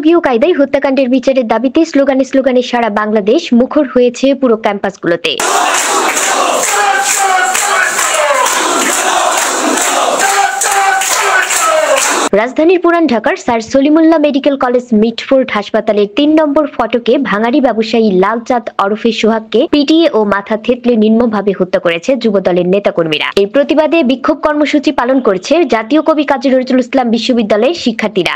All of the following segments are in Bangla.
মধ্যযুগীয় কায়দায় হত্যাকাণ্ডের বিচারের দাবিতে স্লোগানে স্লোগানে সারা বাংলাদেশ মুখর হয়েছে পুরো ক্যাম্পাসগুলোতে। রাজধানীর পুরান ঢাকার sir Salimullah medical college Mitford হাসপাতালের ৩ নম্বর ফটকে ভাঙাড়ি ব্যবসায়ী লালচাঁদ ওরফে সোহাগকে পিটিয়ে ও মাথা থেতলে নির্মমভাবে হত্যা করেছে যুবদলের নেতাকর্মীরা। এর প্রতিবাদে বিক্ষোভ কর্মসূচি পালন করেছে জাতীয় কবি কাজী নজরুল ইসলাম বিশ্ববিদ্যালয়ের শিক্ষার্থীরা।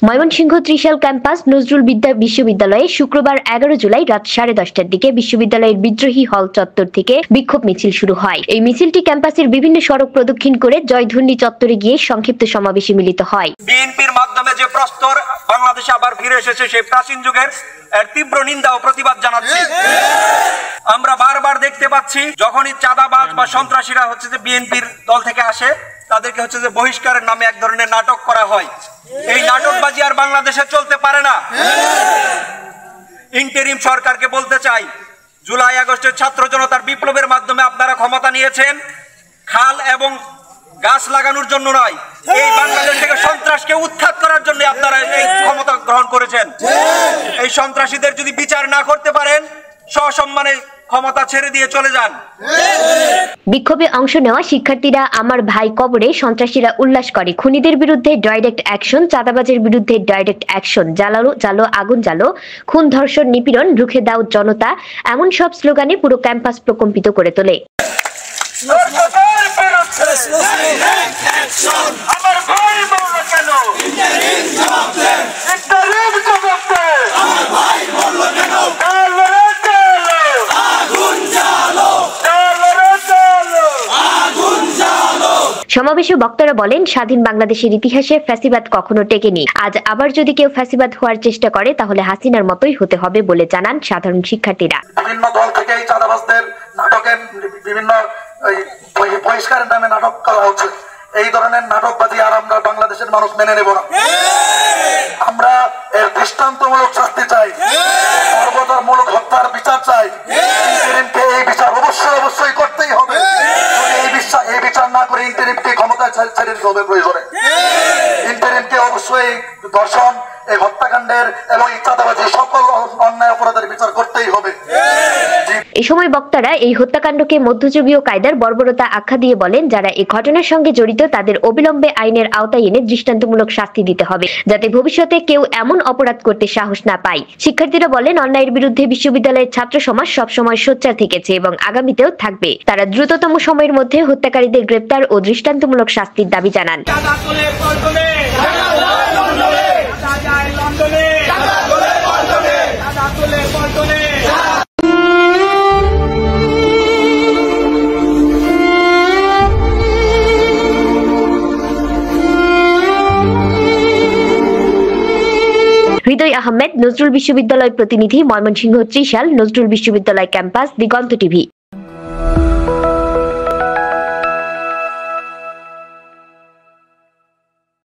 ময়মনসিংহ ত্রিশাল ক্যাম্পাস নজরুল বিশ্ববিদ্যালয়ে শুক্রবার ১১ জুলাই রাত ১০:৩০টার দিকে বিশ্ববিদ্যালয়ের বিদ্রোহী হল চত্বর থেকে বিক্ষোভ মিছিল শুরু হয়। এই মিছিলটি ক্যাম্পাসের বিভিন্ন সড়ক প্রদক্ষিণ করে জয়ধ্বনি চত্বরে গিয়ে সংক্ষিপ্ত সমাবেশে মিলিত হয়। বিএনপির মাধ্যমে যে প্রস্তর বাংলাদেশে আবার ফিরে এসেছে সেই প্রাচীন যুগের তীব্র নিন্দা ও প্রতিবাদ জানাচ্ছি। আমরা বারবার দেখতে পাচ্ছি যখনই চাঁদাবাজ বা সন্ত্রাসীরা হচ্ছে যে বিএনপির দল থেকে আসে তাদেরকে হচ্ছে যে বহিষ্কারের নামে এক ধরনের নাটক করা হয়। এই নাটকবাজি আর বাংলাদেশে চলতে পারে না। ইন্টারিম সরকারকে বলতে চাই, জুলাই আগস্টের ছাত্র জনতার বিপ্লবের মাধ্যমে আপনারা ক্ষমতা নিয়েছেন খাল এবং গাছ লাগানোর জন্য নয়, এই বাংলাদেশ থেকে সন্ত্রাসকে উৎখাত করার জন্য আপনারা এই ক্ষমতা গ্রহণ করেছেন। এই সন্ত্রাসীদের যদি বিচার না করতে পারেন সসম্মানে ক্ষমতা ছেড়ে দিয়ে চলে যান। বিক্ষোভে অংশ নেওয়া শিক্ষার্থীরা আমার ভাই কবরে, সন্ত্রাসীরা উল্লাস করে, খুনিদের বিরুদ্ধে ডাইরেক্ট অ্যাকশন, চাঁদাবাজের বিরুদ্ধে ডাইরেক্ট অ্যাকশন, জ্বালালো জ্বালো আগুন জ্বালো, খুন ধর্ষণ নিপীড়ন রুখে দাও জনতা, এমন সব স্লোগানে পুরো ক্যাম্পাস প্রকম্পিত করে তোলে। সমাবেশে বক্তারা বলেন, স্বাধীন বাংলাদেশের ইতিহাসে ফ্যাসিবাদ কখনো টেকেনি। আজ আবার যদি কেউ ফ্যাসিবাদ হওয়ার চেষ্টা করে তাহলে হাসিনার মতোই হতে হবে বলে জানান সাধারণ শিক্ষার্থীরা। বিভিন্ন দল থেকে এই চাঁদাবাজদের নাটকের বিভিন্ন বহিষ্কারের নামে নাটক করা হচ্ছে। এই ধরনের নাটকবাজি আর আমরা বাংলাদেশের মানুষ মেনে নেব না। আমরা এর দৃষ্টান্তমূলক শাস্তি চাই, সর্বধর্মমূলক হত্যার বিচার চাই। এই বিচার অবশ্যই করতেই হবে। এই বিচার না করে ইন্টারিমকে ক্ষমতায় ছেড়ে দিতে হবে প্রয়োজনে। ইন্টারিমকে অবশ্যই ধর্ষণ, এই হত্যাকাণ্ডের এবং চাঁদাবাজি সকল অন্যায় অপরাধের বিচার করতেই হবে। এই সময় বক্তারা এই হত্যাকাণ্ডকে মধ্যযুগীয় কায়দার বর্বরতা আখ্যা দিয়ে বলেন, যারা এই ঘটনার সঙ্গে জড়িত তাদের অবিলম্বে আইনের আওতায় এনে দৃষ্টান্তমূলক শাস্তি দিতে হবে, যাতে ভবিষ্যতে কেউ এমন অপরাধ করতে সাহস না পায়। শিক্ষার্থীরা বলেন, অন্যায়ের বিরুদ্ধে বিশ্ববিদ্যালয়ের ছাত্র সমাজ সবসময় সোচ্চার থেকেছে এবং আগামীতেও থাকবে। তারা দ্রুততম সময়ের মধ্যে হত্যাকারীদের গ্রেপ্তার ও দৃষ্টান্তমূলক শাস্তির দাবি জানান। হৃদয় আহমেদ, নজরুল বিশ্ববিদ্যালয় প্রতিনিধি, ময়মনসিংহ ত্রিশাল, নজরুল বিশ্ববিদ্যালয় ক্যাম্পাস, দিগন্ত টিভি।